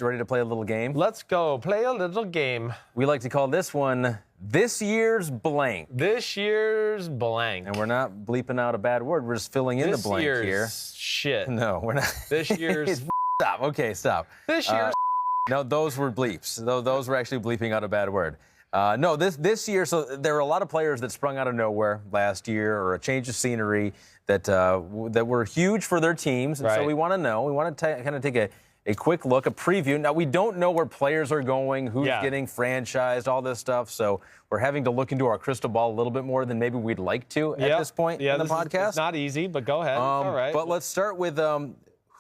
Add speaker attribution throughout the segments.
Speaker 1: Ready to play a little game?
Speaker 2: Let's go play a little game.
Speaker 1: We like to call this one This Year's Blank.
Speaker 2: This year's blank.
Speaker 1: And we're not bleeping out a bad word. We're just filling in the blank here.
Speaker 2: This year's shit.
Speaker 1: No, we're not.
Speaker 2: This year's...
Speaker 1: Stop. Okay, stop.
Speaker 2: This year's...
Speaker 1: No, those were bleeps. Those were actually bleeping out a bad word. No, this year, so there were a lot of players that sprung out of nowhere last year, or a change of scenery that were huge for their teams. And
Speaker 2: Right.
Speaker 1: so we want to know. We want to kind of take a quick look, a preview. Now, we don't know where players are going, who's getting franchised, all this stuff. So we're having to look into our crystal ball a little bit more than maybe we'd like to at this point in the podcast.
Speaker 2: It's not easy, but go ahead. All right.
Speaker 1: But let's start with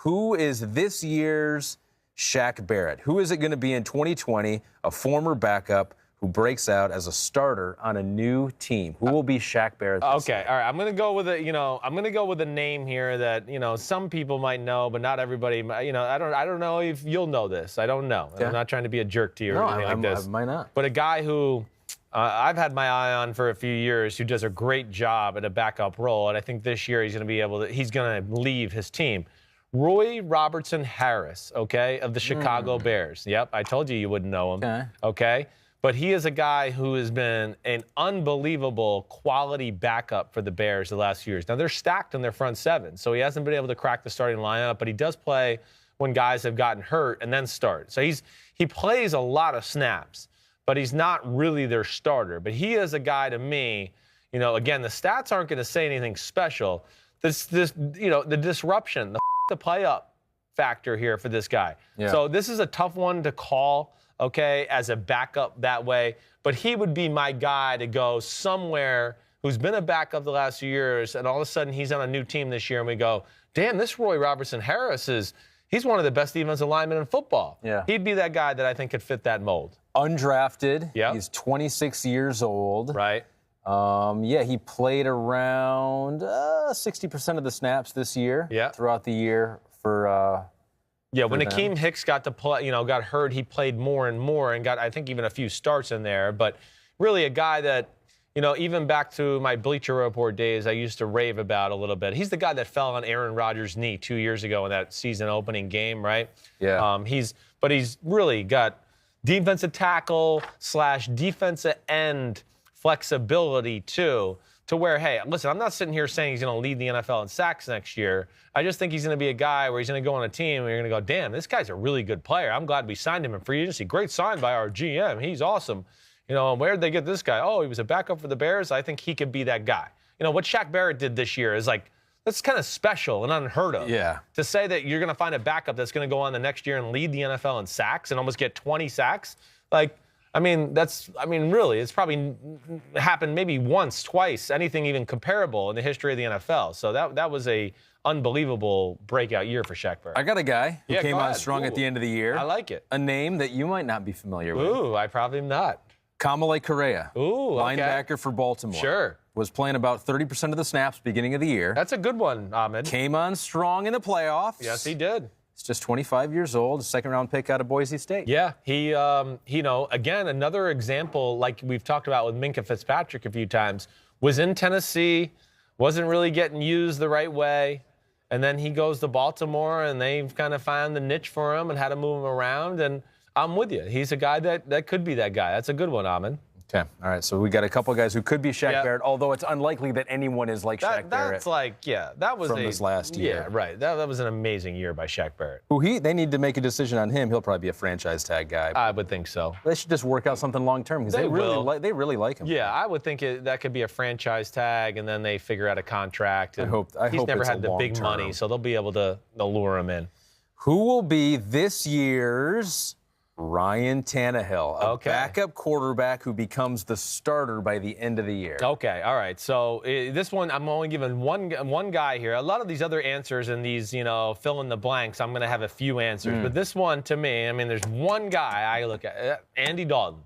Speaker 1: who is this year's Shaq Barrett? Who is it going to be in 2020, a former backup who breaks out as a starter on a new team? Who will be Shaq Barrett this
Speaker 2: Okay,
Speaker 1: year?
Speaker 2: all right. I'm going to go with I'm going to go with a name here that, some people might know, but not everybody, I don't know if you'll know this. I don't know.
Speaker 1: Yeah.
Speaker 2: I'm not trying to be a jerk to you or anything like this.
Speaker 1: I might not.
Speaker 2: But a guy who I've had my eye on for a few years, who does a great job at a backup role, and I think this year he's going to leave his team. Roy Robertson Harris, okay, of the Chicago Bears. Yep, I told you wouldn't know him. Okay. But he is a guy who has been an unbelievable quality backup for the Bears the last few years. Now, they're stacked in their front seven, so he hasn't been able to crack the starting lineup, but he does play when guys have gotten hurt and then start. So he plays a lot of snaps, but he's not really their starter. But he is a guy to me, again, the stats aren't going to say anything special. The disruption, the play up factor here for this guy. Yeah. So this is a tough one to call, okay, as a backup that way. But he would be my guy to go somewhere who's been a backup the last few years, and all of a sudden he's on a new team this year, and we go, damn, this Roy Robertson Harris he's one of the best defensive linemen in football.
Speaker 1: Yeah.
Speaker 2: He'd be that guy that I think could fit that mold.
Speaker 1: Undrafted.
Speaker 2: Yep.
Speaker 1: He's 26 years old.
Speaker 2: Right.
Speaker 1: He played around 60% of the snaps this year.
Speaker 2: Yeah.
Speaker 1: Throughout the year for.
Speaker 2: When Akeem Hicks got to play, got hurt, he played more and more and got, I think, even a few starts in there. But really a guy that, even back to my Bleacher Report days, I used to rave about a little bit. He's the guy that fell on Aaron Rodgers' knee 2 years ago in that season opening game, right?
Speaker 1: Yeah.
Speaker 2: He's really got defensive tackle / defensive end flexibility too. To where, hey, listen, I'm not sitting here saying he's going to lead the NFL in sacks next year. I just think he's going to be a guy where he's going to go on a team and you're going to go, damn, this guy's a really good player. I'm glad we signed him in free agency. Great sign by our GM. He's awesome. Where did they get this guy? Oh, he was a backup for the Bears. I think he could be that guy. What Shaq Barrett did this year is that's kind of special and unheard of.
Speaker 1: Yeah.
Speaker 2: To say that you're going to find a backup that's going to go on the next year and lead the NFL in sacks and almost get 20 sacks, really, it's probably happened maybe once, twice, anything even comparable in the history of the NFL. So that was a unbelievable breakout year for Shaq Barrett.
Speaker 1: I got a guy who came on strong at the end of the year.
Speaker 2: I like it.
Speaker 1: A name that you might not be familiar with.
Speaker 2: Ooh, I probably am not.
Speaker 1: Kamalei Correa.
Speaker 2: Ooh,
Speaker 1: linebacker for Baltimore.
Speaker 2: Sure.
Speaker 1: Was playing about 30% of the snaps beginning of the year.
Speaker 2: That's a good one, Ahmed.
Speaker 1: Came on strong in the playoffs.
Speaker 2: Yes, he did.
Speaker 1: He's just 25 years old, second-round pick out of Boise State.
Speaker 2: Yeah, he, again, another example, like we've talked about with Minkah Fitzpatrick a few times, was in Tennessee, wasn't really getting used the right way, and then he goes to Baltimore, and they've kind of found the niche for him and how to move him around, and I'm with you. He's a guy that could be that guy. That's a good one, Ahmed.
Speaker 1: Okay, all right, so we got a couple guys who could be Shaq Barrett, although it's unlikely that anyone is like Shaq Barrett.
Speaker 2: That was
Speaker 1: from this last year.
Speaker 2: Yeah, right. That was an amazing year by Shaq Barrett.
Speaker 1: They need to make a decision on him. He'll probably be a franchise tag guy.
Speaker 2: I would think so.
Speaker 1: They should just work out something long-term because they really like him.
Speaker 2: Yeah, I would think that could be a franchise tag, and then they figure out a contract. And he's never had the big money, so they'll be able to lure him in.
Speaker 1: Who will be this year's Ryan Tannehill, a backup quarterback who becomes the starter by the end of the year?
Speaker 2: Okay, all right. So this one, I'm only giving one guy here. A lot of these other answers and these, fill in the blanks, I'm going to have a few answers. But this one, to me, there's one guy I look at, Andy Dalton.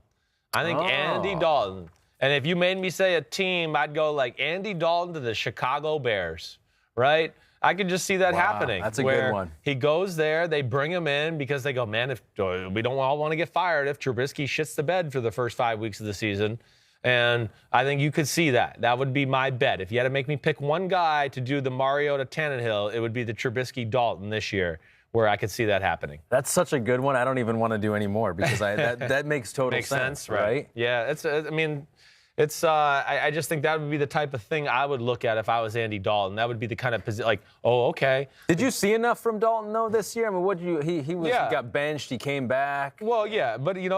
Speaker 2: I think Andy Dalton. And if you made me say a team, I'd go like Andy Dalton to the Chicago Bears, right? I could just see that happening.
Speaker 1: That's a good one.
Speaker 2: He goes there, they bring him in because they go, man, if we don't all want to get fired if Trubisky shits the bed for the first 5 weeks of the season. And I think you could see that. That would be my bet. If you had to make me pick one guy to do the Mariota Tannehill, it would be the Trubisky Dalton this year, where I could see that happening.
Speaker 1: That's such a good one. I don't even want to do any more because that makes total
Speaker 2: sense,
Speaker 1: right?
Speaker 2: Yeah, I just think that would be the type of thing I would look at if I was Andy Dalton. That would be the kind of position, like, oh, okay.
Speaker 1: Did you see enough from Dalton though this year? I mean, he got benched. He came back.
Speaker 2: Well, yeah, but he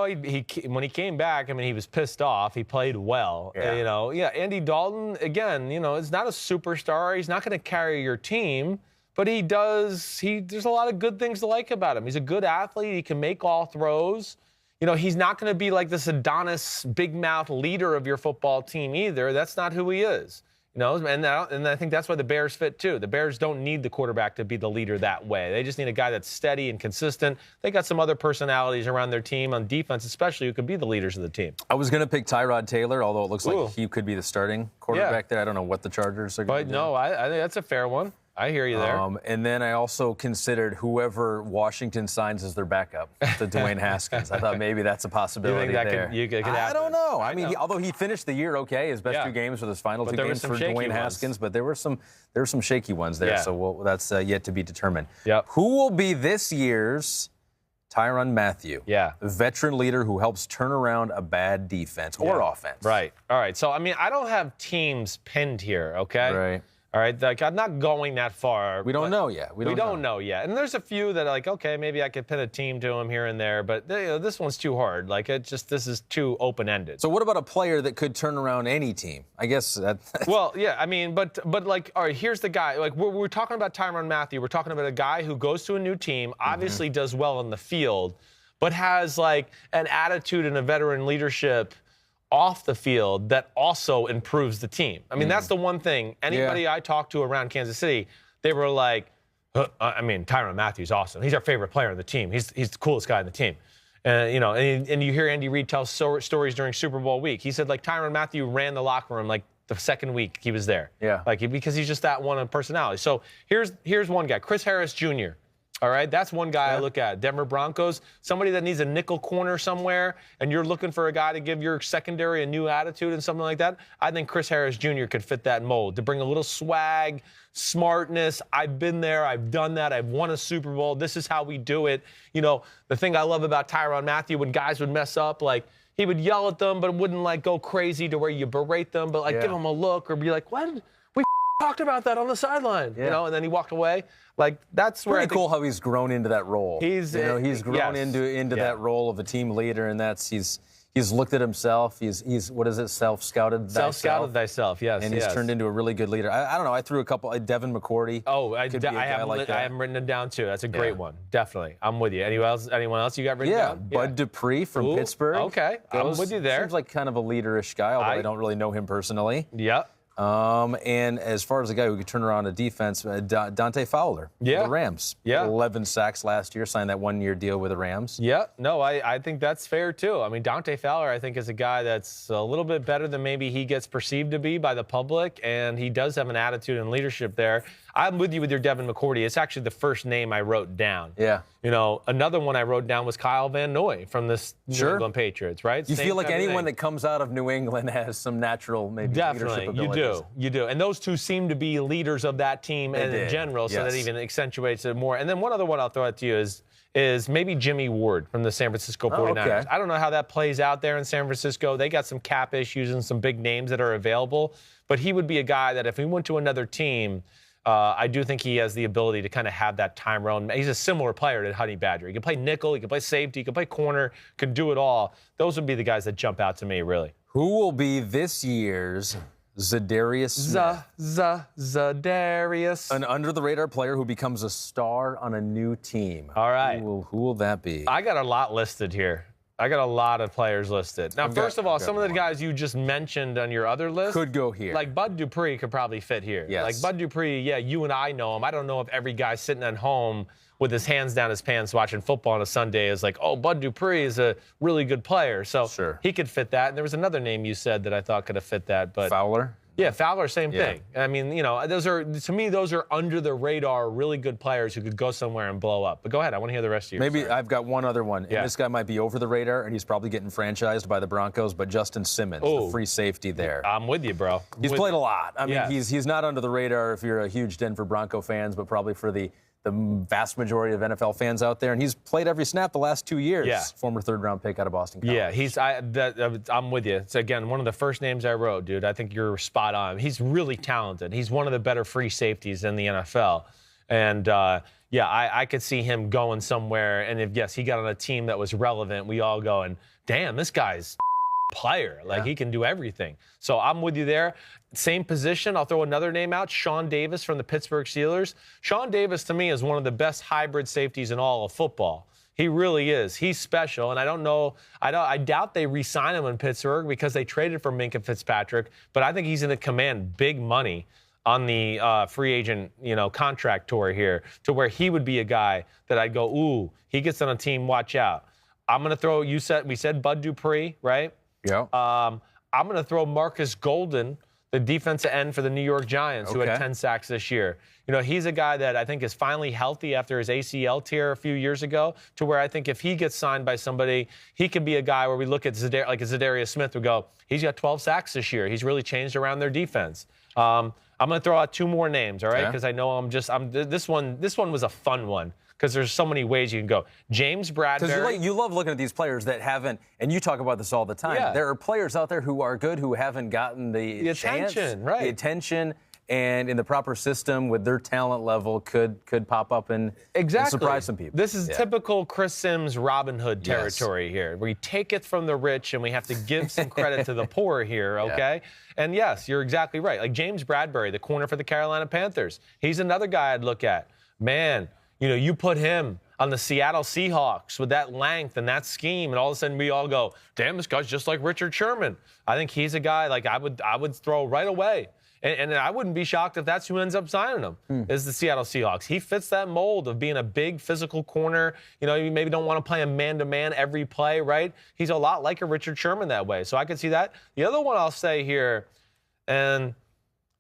Speaker 2: when he came back, I mean, he was pissed off. He played well.
Speaker 1: Yeah.
Speaker 2: Andy Dalton again. Is not a superstar. He's not going to carry your team. But there's a lot of good things to like about him. He's a good athlete. He can make all throws. He's not going to be like this Adonis big mouth leader of your football team either. That's not who he is. And I think that's why the Bears fit too. The Bears don't need the quarterback to be the leader that way. They just need a guy that's steady and consistent. They got some other personalities around their team on defense, especially, who could be the leaders of the team.
Speaker 1: I was going to pick Tyrod Taylor, although it looks like he could be the starting quarterback there. I don't know what the Chargers are going to do.
Speaker 2: But no, I think that's a fair one. I hear you there.
Speaker 1: And then I also considered whoever Washington signs as their backup, the Dwayne Haskins. I thought maybe that's a possibility there.
Speaker 2: Could happen?
Speaker 1: I don't know. I mean, although he finished the year okay, his best 2 games were his final 2 games for Dwayne Haskins, but there were some shaky ones there. Yeah. So that's yet to be determined.
Speaker 2: Yep.
Speaker 1: Who will be this year's Tyrann Mathieu?
Speaker 2: Yeah.
Speaker 1: A veteran leader who helps turn around a bad defense or offense.
Speaker 2: Right. All right. So, I mean, I don't have teams pinned here, okay?
Speaker 1: Right.
Speaker 2: All right, like I'm not going that far.
Speaker 1: We don't know yet.
Speaker 2: We don't know yet. And there's a few that are like, okay, maybe I could pin a team to them here and there, but this one's too hard. Like this is too open-ended.
Speaker 1: So what about a player that could turn around any team? I guess that.
Speaker 2: Well, yeah, I mean, but like, all right, here's the guy. Like we're talking about Tyrann Mathieu. We're talking about a guy who goes to a new team, obviously does well in the field, but has like an attitude and a veteran leadership off the field that also improves the team. I mean, that's the one thing. Anybody I talked to around Kansas City, they were like, I mean, Tyrann Mathieu's awesome. He's our favorite player on the team. He's the coolest guy on the team. And you hear Andy Reid tell stories during Super Bowl week. He said, like, Tyrann Mathieu ran the locker room like the second week he was there.
Speaker 1: Yeah.
Speaker 2: Because he's just that one of personality. So here's one guy, Chris Harris Jr., all right, that's one guy I look at. Denver Broncos, somebody that needs a nickel corner somewhere, and you're looking for a guy to give your secondary a new attitude and something like that. I think Chris Harris Jr. could fit that mold, to bring a little swag, smartness. I've been there. I've done that. I've won a Super Bowl. This is how we do it. The thing I love about Tyrann Mathieu, when guys would mess up, like, he would yell at them, but wouldn't, like, go crazy to where you berate them, but, like, give them a look or be like, what? We talked about that on the sideline, and then he walked away. Like, that's where
Speaker 1: pretty cool how he's grown into that role. He's grown into that role of a team leader, and he's looked at himself. He's what is it? Self-scouted
Speaker 2: thyself. Yes.
Speaker 1: And he's turned into a really good leader. I don't know. I threw a couple. Devin McCourty.
Speaker 2: Oh, I haven't written it down too. That's a great one. Definitely. I'm with you. Anyone else you got written down?
Speaker 1: Bud Dupree from Pittsburgh.
Speaker 2: Okay. I'm with you there.
Speaker 1: Seems like kind of a leaderish guy, although I don't really know him personally.
Speaker 2: Yeah.
Speaker 1: And as far as a guy who could turn around a defense, Dante Fowler, the Rams. 11 sacks last year, signed that 1-year deal with the Rams.
Speaker 2: Yeah, no, I think that's fair too. I mean, Dante Fowler, I think, is a guy that's a little bit better than maybe he gets perceived to be by the public, and he does have an attitude and leadership there. I'm with you with your Devin McCourty. It's actually the first name I wrote down.
Speaker 1: Yeah.
Speaker 2: Another one I wrote down was Kyle Van Noy from the New England Patriots, right?
Speaker 1: You feel like anyone that comes out of New England has some natural leadership abilities.
Speaker 2: You do. And those two seem to be leaders of that team in general, so that even accentuates it more. And then one other one I'll throw out to you is maybe Jimmy Ward from the San Francisco 49ers.
Speaker 1: Okay.
Speaker 2: I don't know how that plays out there in San Francisco. They got some cap issues and some big names that are available. But he would be a guy that if he went to another team, I do think he has the ability to kind of have that time run. He's a similar player to Honey Badger. He can play nickel, he can play safety, he can play corner, can do it all. Those would be the guys that jump out to me, really.
Speaker 1: Who will be this year's Zadarius Smith?
Speaker 2: Zadarius.
Speaker 1: An under-the-radar player who becomes a star on a new team.
Speaker 2: All right.
Speaker 1: Who will that be?
Speaker 2: I got a lot listed here. I got a lot of players listed. Now, first of all, some of the guys you just mentioned on your other list
Speaker 1: could go here.
Speaker 2: Like Bud Dupree could probably fit here.
Speaker 1: Yes.
Speaker 2: Like Bud Dupree, you and I know him. I don't know if every guy sitting at home with his hands down his pants watching football on a Sunday is like, oh, Bud Dupree is a really good player. So he could fit that. And there was another name you said that I thought could have fit that. But
Speaker 1: Fowler?
Speaker 2: Yeah, Fowler, same thing. I mean, those are under the radar, really good players who could go somewhere and blow up. But go ahead, I want to hear the rest of yours.
Speaker 1: Maybe I've got one other one. And this guy might be over the radar, and he's probably getting franchised by the Broncos, but Justin Simmons, the free safety there.
Speaker 2: I'm with you, bro.
Speaker 1: He's played a lot. I mean, he's not under the radar if you're a huge Denver Bronco fans, but probably for the the vast majority of NFL fans out there, and he's played every snap the last 2 years.
Speaker 2: Yeah.
Speaker 1: Former third-round pick out of Boston College.
Speaker 2: Yeah, I'm with you. It's, again, one of the first names I wrote, dude. I think you're spot on. He's really talented. He's one of the better free safeties in the NFL. And, I could see him going somewhere. And if, yes, he got on a team that was relevant, we all going, damn, this guy's player. Like, he can do everything. So I'm with you there. Same position. I'll throw another name out, Sean Davis from the Pittsburgh Steelers. Sean Davis, to me, is one of the best hybrid safeties in all of football. He really is. He's special, and I doubt they re-sign him in Pittsburgh because they traded for Minkah Fitzpatrick, but I think he's going to command big money on the free agent, contract tour here, to where he would be a guy that I'd go, ooh, he gets on a team, watch out. I'm going to throw, we said Bud Dupree, right?
Speaker 1: Yeah.
Speaker 2: I'm going to throw Marcus Golden, the defensive end for the New York Giants, who had 10 sacks this year. He's a guy that I think is finally healthy after his ACL tear a few years ago, to where I think if he gets signed by somebody, he could be a guy where we look at Zadarius Smith, we go, he's got 12 sacks this year. He's really changed around their defense. I'm going to throw out 2 more names, all right? Because I know this one was a fun one, because there's so many ways you can go. James Bradbury.
Speaker 1: Because you love looking at these players that haven't, and you talk about this all the time.
Speaker 2: Yeah.
Speaker 1: There are players out there who are good who haven't gotten the
Speaker 2: attention, right?
Speaker 1: The attention, and in the proper system with their talent level could pop up and surprise some people.
Speaker 2: This is typical Chris Simms Robin Hood territory here. We take it from the rich and we have to give some credit to the poor here, okay? And yes, you're exactly right. Like James Bradbury, the corner for the Carolina Panthers. He's another guy I'd look at. Man, you put him on the Seattle Seahawks with that length and that scheme, and all of a sudden we all go, damn, this guy's just like Richard Sherman. I think he's a guy like I would throw right away. And I wouldn't be shocked if that's who ends up signing him, is the Seattle Seahawks. He fits that mold of being a big physical corner. You maybe don't want to play him man-to-man every play, right? He's a lot like a Richard Sherman that way. So I could see that. The other one I'll say here, and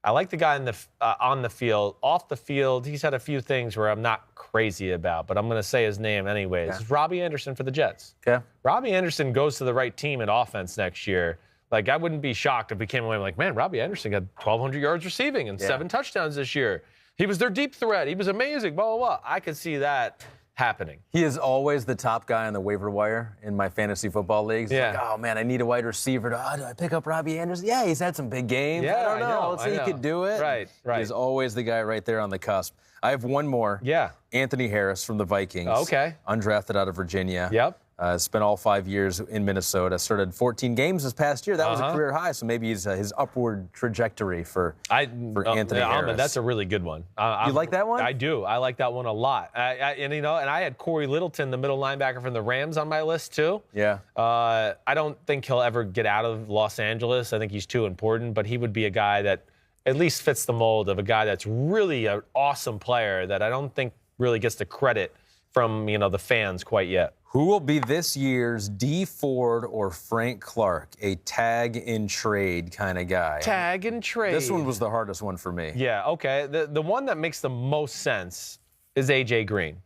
Speaker 2: I like the guy on the field. Off the field, he's had a few things where I'm not crazy about, but I'm going to say his name anyways. It's Robbie Anderson for the Jets. Okay. Robbie Anderson goes to the right team at offense next year. Like, I wouldn't be shocked if we came away like, man, Robbie Anderson got 1,200 yards receiving and 7 touchdowns this year. He was their deep threat. He was amazing, blah, blah, blah. I could see that happening.
Speaker 1: He is always the top guy on the waiver wire in my fantasy football leagues.
Speaker 2: Yeah.
Speaker 1: Like, oh, man, I need a wide receiver. Do I pick up Robbie Anderson? Yeah, he's had some big games.
Speaker 2: Yeah,
Speaker 1: I don't know. Let's see if he could do it.
Speaker 2: Right.
Speaker 1: He's always the guy right there on the cusp. I have one more.
Speaker 2: Yeah.
Speaker 1: Anthony Harris from the Vikings.
Speaker 2: Okay.
Speaker 1: Undrafted out of Virginia.
Speaker 2: Yep.
Speaker 1: Spent all 5 years in Minnesota. Started 14 games this past year. That was a career high, so maybe he's his upward trajectory for Anthony Harris.
Speaker 2: That's a really good one.
Speaker 1: You like that one?
Speaker 2: I do. I like that one a lot. And I had Corey Littleton, the middle linebacker from the Rams, on my list too.
Speaker 1: Yeah.
Speaker 2: I don't think he'll ever get out of Los Angeles. I think he's too important, but he would be a guy that at least fits the mold of a guy that's really an awesome player that I don't think really gets the credit from the fans quite yet.
Speaker 1: Who will be this year's Dee Ford or Frank Clark, a tag and trade kind of guy?
Speaker 2: Tag and trade.
Speaker 1: This one was the hardest one for me.
Speaker 2: Yeah, okay. The one that makes the most sense is A.J. Green.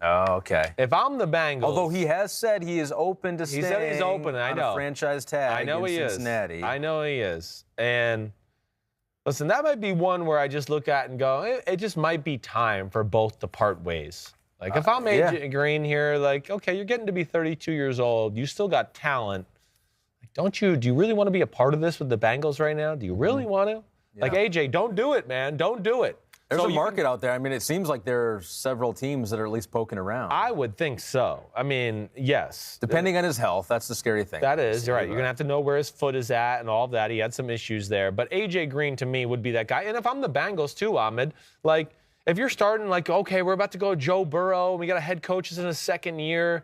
Speaker 1: Oh, okay.
Speaker 2: If I'm the Bengals.
Speaker 1: Although he has said he is open to staying.
Speaker 2: He said he's open, I know.
Speaker 1: On a franchise tag in Cincinnati.
Speaker 2: I know he is. And listen, that might be one where I just look at and go, it just might be time for both to part ways. Like, if I'm A.J. Green here, like, okay, you're getting to be 32 years old. You still got talent. Like, do you really want to be a part of this with the Bengals right now? Do you really want to? Yeah. Like, A.J., don't do it, man. Don't do it.
Speaker 1: There's a market out there. I mean, it seems like there are several teams that are at least poking around.
Speaker 2: I would think so. I mean, yes.
Speaker 1: Depending on his health, that's the scary thing.
Speaker 2: That is, you're right. You're going to have to know where his foot is at and all of that. He had some issues there. But A.J. Green, to me, would be that guy. And if I'm the Bengals, too, Ahmed, like, if you're starting like, okay, we're about to go Joe Burrow, we got a head coach in his second year,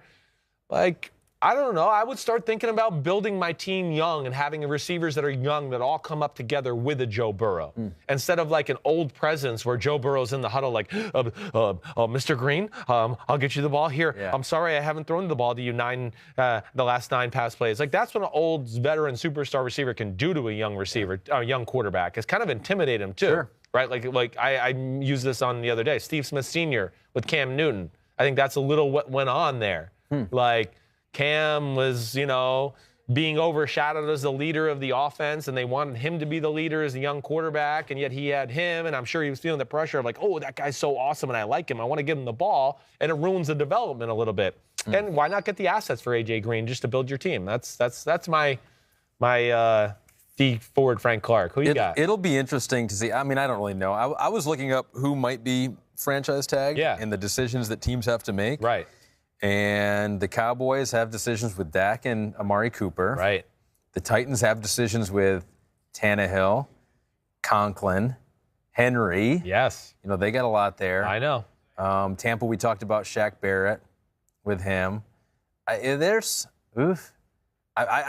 Speaker 2: like, I don't know. I would start thinking about building my team young and having receivers that are young that all come up together with a Joe Burrow. Instead of like an old presence where Joe Burrow's in the huddle like, Mr. Green, I'll get you the ball here. Yeah. I'm sorry I haven't thrown the ball to you the last 9 pass plays. Like, that's what an old veteran superstar receiver can do to a young receiver, a young quarterback. It's kind of intimidate him too.
Speaker 1: Sure.
Speaker 2: Right? Like I used this on the other day. Steve Smith Sr. with Cam Newton. I think that's a little what went on there. Like, Cam was, being overshadowed as the leader of the offense, and they wanted him to be the leader as a young quarterback, and yet he had him, and I'm sure he was feeling the pressure of like, oh, that guy's so awesome, and I like him. I want to give him the ball, and it ruins the development a little bit. And why not get the assets for A.J. Green just to build your team? That's my forward Frank Clark. Who you got?
Speaker 1: It'll be interesting to see. I mean, I don't really know. I was looking up who might be franchise tagged and the decisions that teams have to make.
Speaker 2: Right.
Speaker 1: And the Cowboys have decisions with Dak and Amari Cooper.
Speaker 2: Right.
Speaker 1: The Titans have decisions with Tannehill, Conklin, Henry.
Speaker 2: Yes.
Speaker 1: You know, they got a lot there.
Speaker 2: I know.
Speaker 1: Tampa, we talked about Shaq Barrett with him. I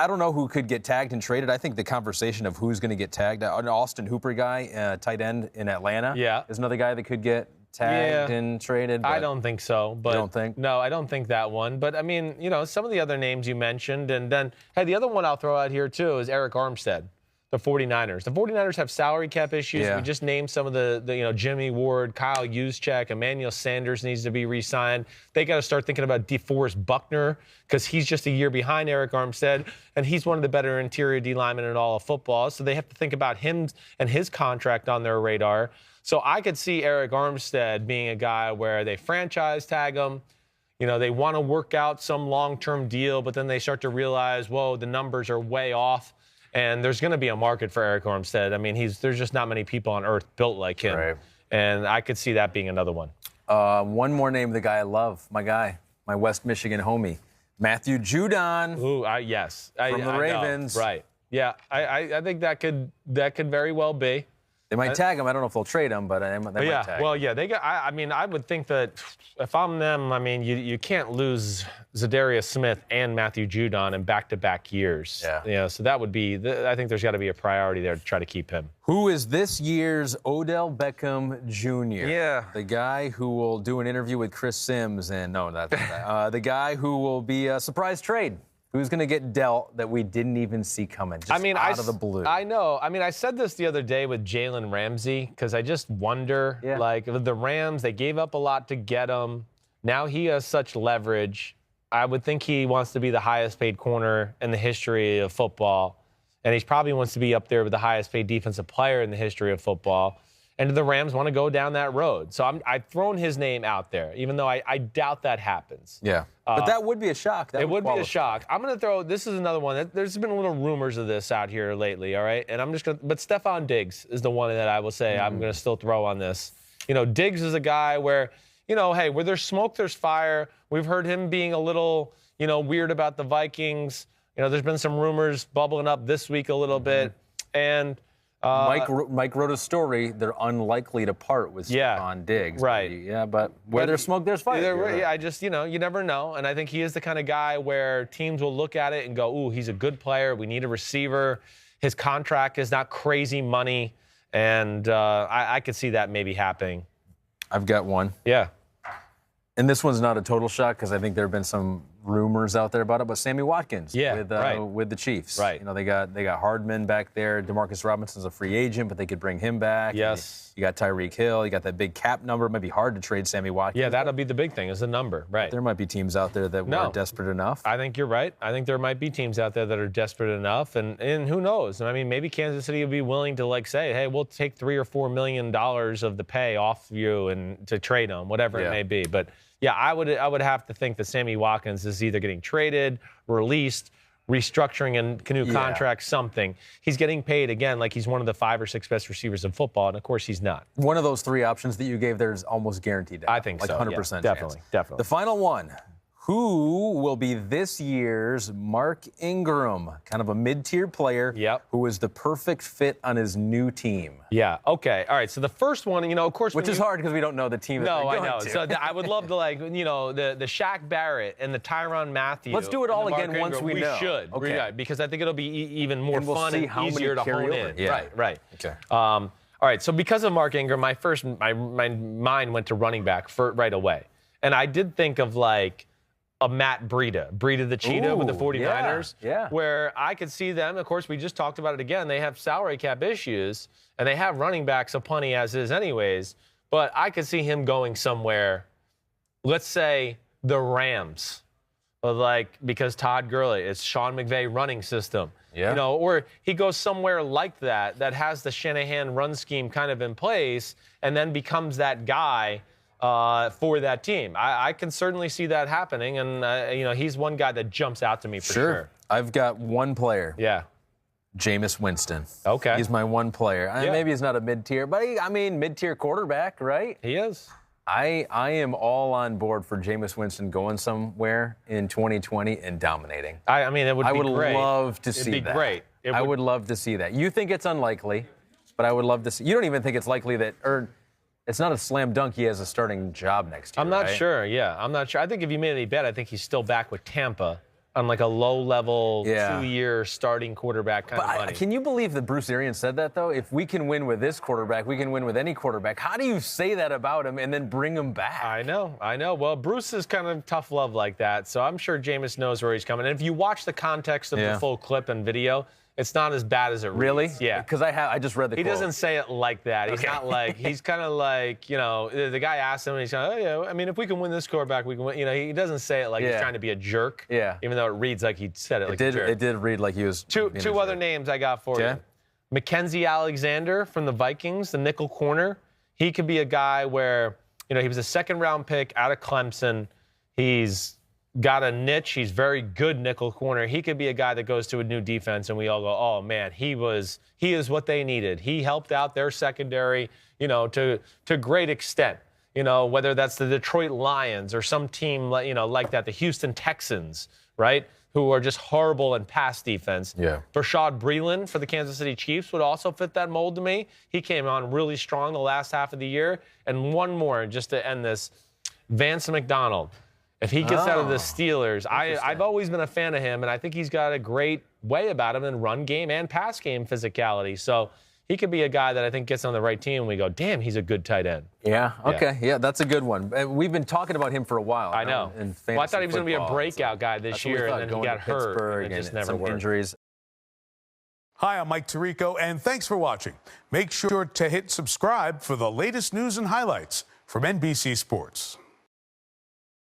Speaker 1: don't know who could get tagged and traded. I think the conversation of who's going to get tagged, an Austin Hooper guy, tight end in Atlanta, is another guy that could get tagged and traded.
Speaker 2: I don't think so. But
Speaker 1: you don't think?
Speaker 2: No, I don't think that one. But, I mean, you know, some of the other names you mentioned. And then, hey, the other one I'll throw out here, too, is Eric Armstead, the 49ers. The 49ers have salary cap issues.
Speaker 1: Yeah.
Speaker 2: We just named some of the Jimmy Ward, Kyle Juszczyk, Emmanuel Sanders needs to be re-signed. They got to start thinking about DeForest Buckner because he's just a year behind Eric Armstead, and he's one of the better interior D linemen in all of football. So they have to think about him and his contract on their radar. So I could see Eric Armstead being a guy where they franchise tag him. You know, they want to work out some long-term deal, but then they start to realize, whoa, the numbers are way off. And there's going to be a market for Eric Armstead. I mean, there's just not many people on earth built like him.
Speaker 1: Right.
Speaker 2: And I could see that being another one.
Speaker 1: One more name, the guy I love, my West Michigan homie, Matthew Judon.
Speaker 2: Ooh, yes.
Speaker 1: From the Ravens.
Speaker 2: Know. Right. Yeah, I think that could very well be.
Speaker 1: They might tag him. I don't know if they'll trade him, but they might tag him.
Speaker 2: Well, yeah, they got. I mean, I would think that if I'm them, I mean, you can't lose Zadarius Smith and Matthew Judon in back-to-back years. Yeah. So that would be. I think there's got to be a priority there to try to keep him.
Speaker 1: Who is this year's Odell Beckham Jr.?
Speaker 2: Yeah.
Speaker 1: The guy who will do an interview with Chris Simms, and no, that's not that. The guy who will be a surprise trade. Who's going to get dealt that we didn't even see coming, just out of the blue?
Speaker 2: I know. I mean, I said this the other day with Jalen Ramsey because I just wonder, like, the Rams, they gave up a lot to get him. Now he has such leverage. I would think he wants to be the highest paid corner in the history of football, and he probably wants to be up there with the highest paid defensive player in the history of football. And the Rams want to go down that road. So I've thrown his name out there, even though I doubt that happens.
Speaker 1: Yeah. But that would be a shock.
Speaker 2: It would be a shock. I'm going to throw, this is another one. There's been little rumors of this out here lately, all right? And I'm just going to, but Stephon Diggs is the one that I will say I'm going to still throw on this. You know, Diggs is a guy where, you know, hey, where there's smoke, there's fire. We've heard him being a little, you know, weird about the Vikings. You know, there's been some rumors bubbling up this week a little bit. And
Speaker 1: Mike wrote a story. They're unlikely to part with Stephon Diggs.
Speaker 2: Right.
Speaker 1: Yeah, but where there's smoke, there's fire.
Speaker 2: I just, you know, you never know. And I think he is the kind of guy where teams will look at it and go, ooh, he's a good player. We need a receiver. His contract is not crazy money. And I could see that maybe happening.
Speaker 1: I've got one.
Speaker 2: Yeah.
Speaker 1: And this one's not a total shock because I think there have been some rumors out there about it, but Sammy Watkins with the Chiefs.
Speaker 2: Right.
Speaker 1: You know, they got Hardman back there. Demarcus Robinson's a free agent, but they could bring him back.
Speaker 2: Yes.
Speaker 1: You got Tyreek Hill. You got that big cap number. It might be hard to trade Sammy Watkins.
Speaker 2: Yeah, that'll be the big thing is the number. Right.
Speaker 1: There might be teams out there that were desperate enough.
Speaker 2: I think you're right. I think there might be teams out there that are desperate enough, and who knows? I mean, maybe Kansas City will be willing to like say, hey, we'll take $3 or $4 million of the pay off you and to trade them, whatever it may be. But yeah, I would have to think that Sammy Watkins is either getting traded, released, restructuring a new contract, something. He's getting paid, again, like he's one of the 5 or 6 best receivers in football, and of course he's not.
Speaker 1: One of those 3 options that you gave there is almost guaranteed to happen.
Speaker 2: I think
Speaker 1: like
Speaker 2: so.
Speaker 1: 100%
Speaker 2: Definitely.
Speaker 1: The final one. Who will be this year's Mark Ingram? Kind of a mid-tier player who is the perfect fit on his new team.
Speaker 2: Yeah, okay. All right, so the first one, you know, of course.
Speaker 1: Which is hard because we don't know the team that they're going
Speaker 2: to. No, I know. So I would love to, like, you know, the Shaq Barrett and the Tyrann Mathieu.
Speaker 1: Let's do it all again once we know.
Speaker 2: We should.
Speaker 1: Okay.
Speaker 2: Yeah, because I think it'll be even more fun and easier to hone in.
Speaker 1: Yeah.
Speaker 2: Right.
Speaker 1: Okay.
Speaker 2: All right, so because of Mark Ingram, my mind went to running back right away. And I did think of, like, a Matt Breida the Cheetah with the 49ers, where I could see them. Of course, we just talked about it again. They have salary cap issues, and they have running backs aplenty as is anyways. But I could see him going somewhere, let's say the Rams. like because Todd Gurley, it's Sean McVay running system.
Speaker 1: Yeah.
Speaker 2: You know, or he goes somewhere like that has the Shanahan run scheme kind of in place, and then becomes that guy for that team. I can certainly see that happening, and you know, he's one guy that jumps out to me for sure.
Speaker 1: I've got one player.
Speaker 2: Yeah.
Speaker 1: Jameis Winston.
Speaker 2: Okay.
Speaker 1: He's my one player. Maybe he's not a mid-tier, but mid-tier quarterback, right?
Speaker 2: He is.
Speaker 1: I am all on board for Jameis Winston going somewhere in 2020 and dominating.
Speaker 2: I mean, it would be great.
Speaker 1: I would love to see that.
Speaker 2: It'd be great.
Speaker 1: I would love to see that. You think it's unlikely, but I would love to see. You don't even think it's likely that, or it's not a slam dunk he has a starting job next year,
Speaker 2: I'm not
Speaker 1: right?
Speaker 2: sure. Yeah, I'm not sure. I think if you made any bet, I think he's still back with Tampa on like a low-level 2-year starting quarterback kind of money.
Speaker 1: Can you believe that Bruce Arians said that, though? If we can win with this quarterback, we can win with any quarterback. How do you say that about him and then bring him back?
Speaker 2: I know. Well, Bruce is kind of tough love like that, so I'm sure Jameis knows where he's coming. And if you watch the context of the full clip and video, it's not as bad as it reads.
Speaker 1: Really?
Speaker 2: Yeah.
Speaker 1: Because I just read the quote.
Speaker 2: He doesn't say it like that. He's not like, he's kind of like, you know, the guy asked him, and he's kind of, oh, yeah, I mean, if we can win this quarterback, we can win. You know, he doesn't say it like he's trying to be a jerk. Yeah. Even though it reads like he said it like a jerk.
Speaker 1: It did read like he was.
Speaker 2: Two other names I got for you. Mackenzie Alexander from the Vikings, the nickel corner. He could be a guy where, you know, he was a second-round pick out of Clemson. He's got a niche. He's very good nickel corner. He could be a guy that goes to a new defense, and we all go, oh, man, he is what they needed. He helped out their secondary, you know, to great extent. You know, whether that's the Detroit Lions or some team, you know, like that, the Houston Texans, right, who are just horrible in pass defense. Yeah. Rashad Breeland for the Kansas City Chiefs would also fit that mold to me. He came on really strong the last half of the year. And one more, just to end this, Vance McDonald. If he gets out of the Steelers, I've always been a fan of him, and I think he's got a great way about him in run game and pass game physicality. So he could be a guy that I think gets on the right team, and we go, damn, he's a good tight end.
Speaker 1: Yeah, okay. Yeah, that's a good one. We've been talking about him for a while.
Speaker 2: I know. Well, I thought he was going to be a breakout guy this year, and then he got hurt, and it just never worked. Injuries.
Speaker 3: Hi, I'm Mike Tirico, and thanks for watching. Make sure to hit subscribe for the latest news and highlights from NBC Sports.